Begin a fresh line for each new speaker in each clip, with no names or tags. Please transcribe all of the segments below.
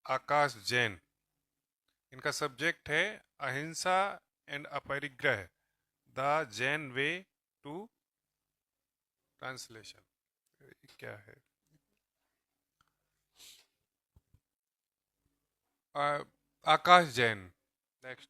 आकाश जैन। इनका सब्जेक्ट है ahimsa and aparigraha, the Jain way to translation. क्या है? Akash Jain. Next.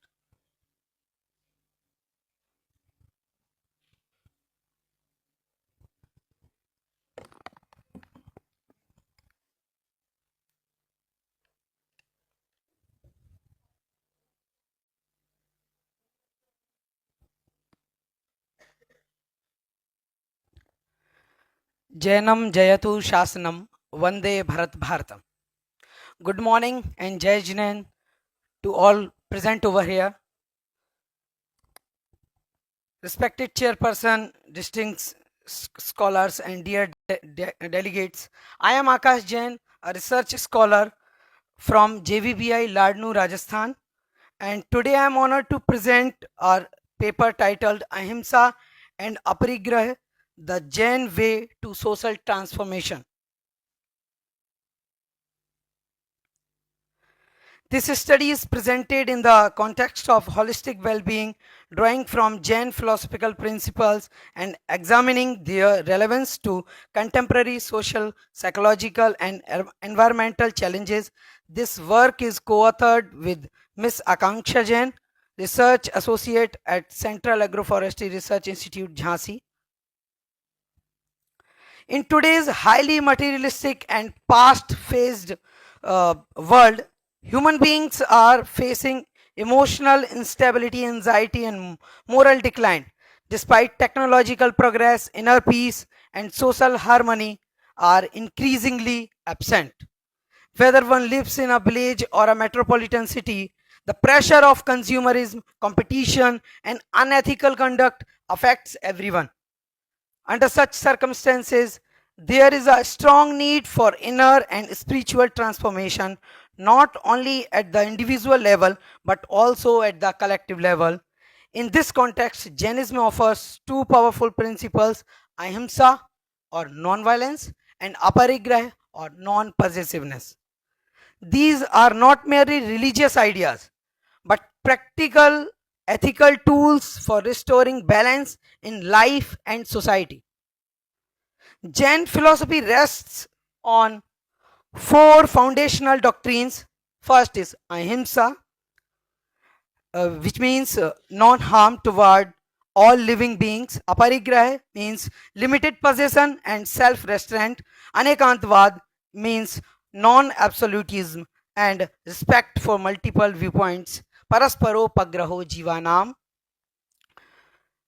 Jainam Jayatu Shasanam Vande Bharat Bharatam. Good morning and Jai Jinan to all present over here. Respected chairperson, distinguished scholars and dear delegates, I am Akash Jain, a research scholar from JVBI Ladnu, Rajasthan, and today I am honored to present our paper titled Ahimsa and Aparigraha, the Jain way to social transformation. This study is presented in the context of holistic well-being, drawing from Jain philosophical principles and examining their relevance to contemporary social, psychological, and environmental challenges. This work is co-authored with Ms. Akansha Jain, Research Associate at Central Agroforestry Research Institute, Jhansi. In today's highly materialistic and fast-paced world, human beings are facing emotional instability, anxiety, and moral decline. Despite technological progress, inner peace and social harmony are increasingly absent. Whether one lives in a village or a metropolitan city, the pressure of consumerism, competition, and unethical conduct affects everyone. Under such circumstances, there is a strong need for inner and spiritual transformation, not only at the individual level but also at the collective level. In this context, Jainism offers two powerful principles: ahimsa or non-violence and aparigraha or non-possessiveness. These are not merely religious ideas but practical ethical tools for restoring balance in life and society. Jain philosophy rests on four foundational doctrines. First is Ahimsa, which means non-harm toward all living beings. Aparigraha means limited possession and self-restraint. Anekantvad means non-absolutism and respect for multiple viewpoints. Parasparo pagraho jivanam,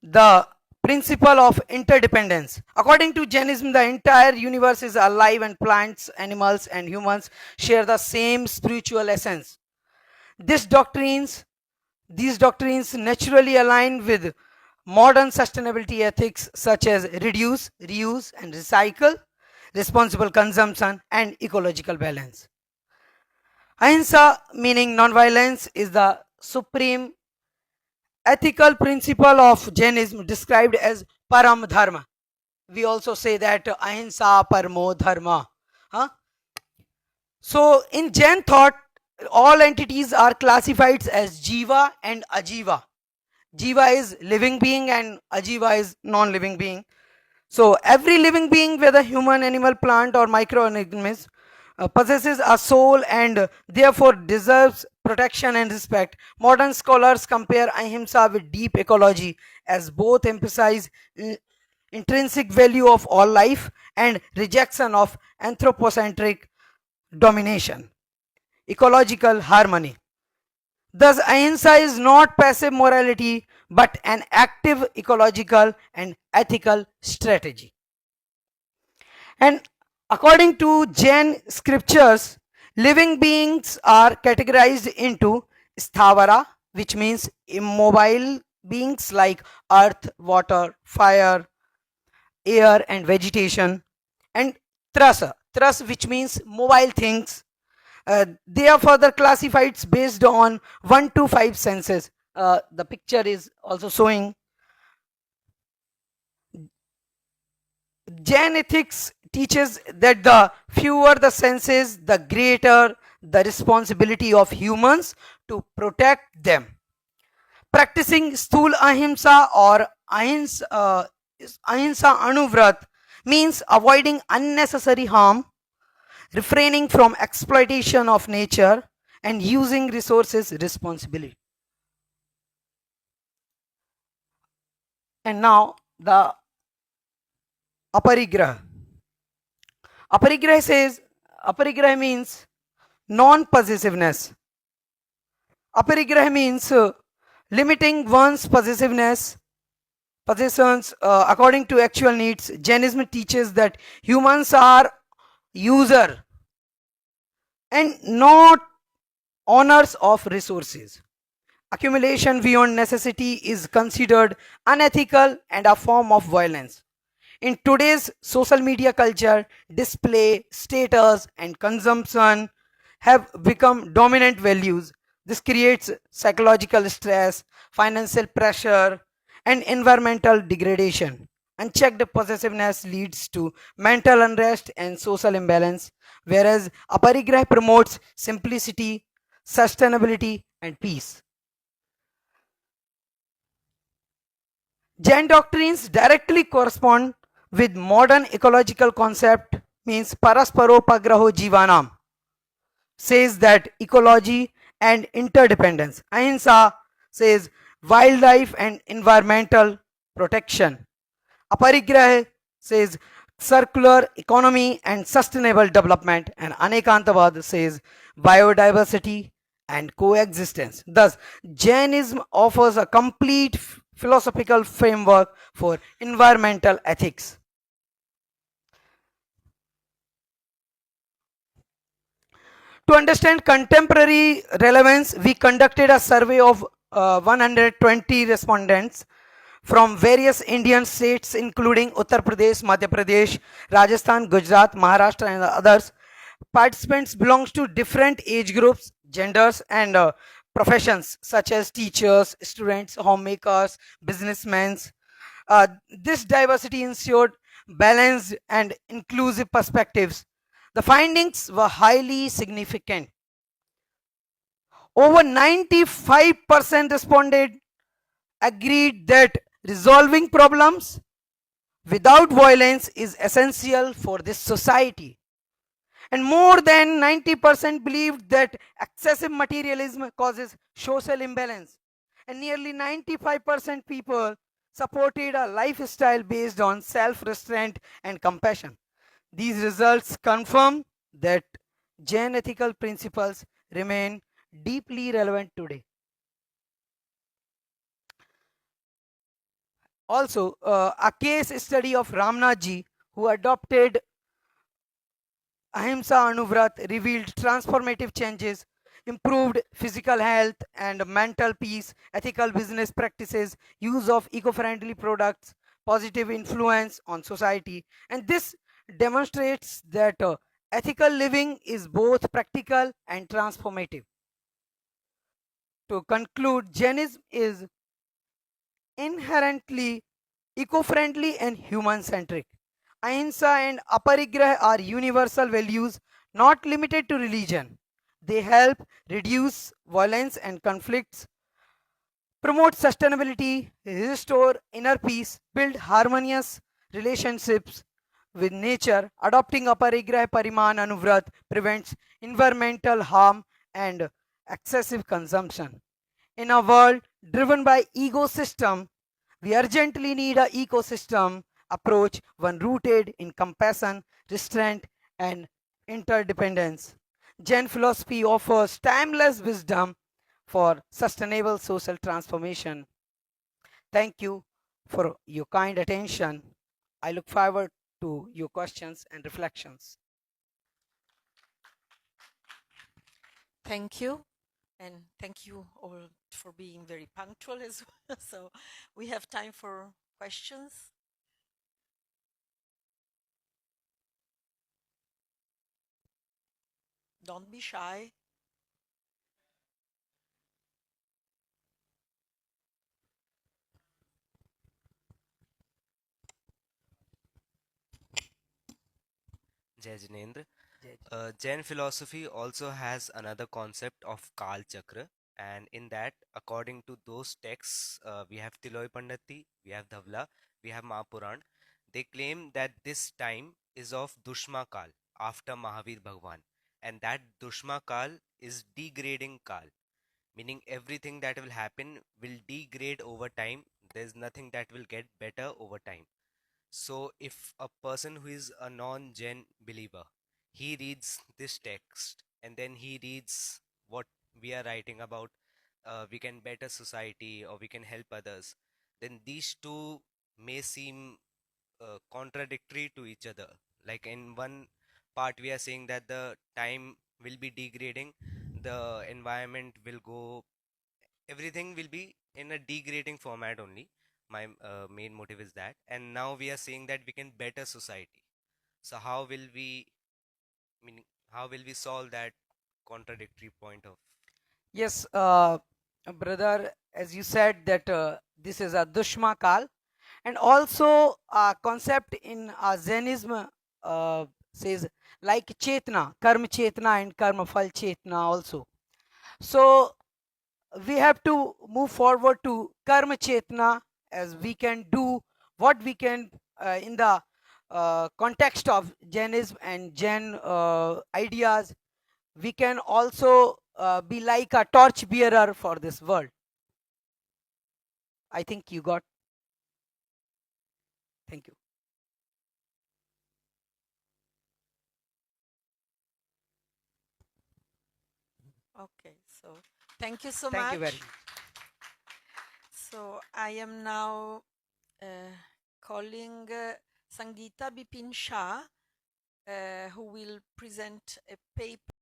the principle of interdependence. According to Jainism, the entire universe is alive and plants, animals, and humans share the same spiritual essence. These doctrines naturally align with modern sustainability ethics such as reduce, reuse, and recycle, responsible consumption, and ecological balance. Ahinsa, meaning non-violence, is the supreme ethical principle of Jainism described as param dharma. We also say that ahimsa paramo dharma. Huh? So in Jain thought, all entities are classified as jiva and ajiva. Jiva is living being and ajiva is non-living being. So every living being, whether human, animal, plant, or microorganism, possesses a soul and therefore deserves protection and respect. Modern scholars compare ahimsa with deep ecology, as both emphasize intrinsic value of all life and rejection of anthropocentric domination. Ecological harmony. Thus, ahimsa is not passive morality but an active ecological and ethical strategy. And according to Jain scriptures, living beings are categorized into sthavara, which means immobile beings like earth, water, fire, air, and vegetation, and trasa, which means mobile things. They are further classified based on 1 to 5 senses. The picture is also showing. Jain ethics teaches that the fewer the senses, the greater the responsibility of humans to protect them. Practicing Sthul Ahimsa or Ahinsa Anuvrat means avoiding unnecessary harm, refraining from exploitation of nature, and using resources responsibly. And now the aparigraha. Aparigraha means non-possessiveness. Aparigraha means limiting one's possessions according to actual needs. Jainism teaches that humans are user and not owners of resources. Accumulation beyond necessity is considered unethical and a form of violence. In today's social media culture, display, status, and consumption have become dominant values. This creates psychological stress, financial pressure, and environmental degradation. Unchecked possessiveness leads to mental unrest and social imbalance, whereas aparigraha promotes simplicity, sustainability, and peace. Jain doctrines directly correspond with modern ecological concept means parasparopagraho jivanam says that ecology and interdependence. Ahinsa says wildlife and environmental protection. Aparigraha says circular economy and sustainable development, and Anekantavad says biodiversity and coexistence. Thus, Jainism offers a complete philosophical framework for environmental ethics. To understand contemporary relevance, we conducted a survey of 120 respondents from various Indian states including Uttar Pradesh, Madhya Pradesh, Rajasthan, Gujarat, Maharashtra and others. Participants belongs to different age groups, genders and professions such as teachers, students, homemakers, businessmen. This diversity ensured balanced and inclusive perspectives. The findings were highly significant. Over 95% responded agreed that resolving problems without violence is essential for this society. And more than 90% believed that excessive materialism causes social imbalance. And nearly 95% people supported a lifestyle based on self restraint and compassion. These results confirm that Jain ethical principles remain deeply relevant today. Also, a case study of Ramnathji, who adopted Ahimsa Anuvrat, revealed transformative changes, improved physical health and mental peace, ethical business practices, use of eco-friendly products, positive influence on society. And this demonstrates that ethical living is both practical and transformative. To conclude, Jainism is inherently eco-friendly and human-centric. Ahimsa and aparigraha are universal values not limited to religion. They help reduce violence and conflicts, promote sustainability, restore inner peace, build harmonious relationships with nature. Adopting aparigraha pariman anuvrat prevents environmental harm and excessive consumption. In a world driven by ecosystem, we urgently need a ecosystem approach, one rooted in compassion, restraint, and interdependence. Jain philosophy offers timeless wisdom for sustainable social transformation. Thank you for your kind attention. I look forward to your questions and reflections.
Thank you. And thank you all for being very punctual as well. So we have time for questions. Don't be shy.
Jai Jinendra. Jain philosophy also has another concept of Kal Chakra, and in that, according to those texts, we have Tiloy Pandati, we have Dhavla, we have Mahapuran. They claim that this time is of Dushma Kal after Mahavir Bhagwan, and that Dushma Kal is degrading Kal, meaning everything that will happen will degrade over time. There's nothing that will get better over time. So, if a person who is a non Jain believer, he reads this text and then he reads what we are writing about, we can better society or we can help others, then these two may seem contradictory to each other. Like in one part, we are saying that the time will be degrading, the environment will go, everything will be in a degrading format only. My main motive is that, and now we are saying that we can better society. So how will we, meaning, how will we solve that contradictory point of?
Yes, brother, as you said that this is a Dushma Kal, and also a concept in Jainism says like Chetna, Karma Chetna and Karma Fal Chetna also. So we have to move forward to Karma Chetna, as we can do what we can in the context of Jainism and Jain ideas. We can also be like a torch bearer for this world. I think you got. Thank you.
Okay, so thank you so
Thank you very
much.
much.
So I am now calling Sangeeta Bipin Shah, who will present a paper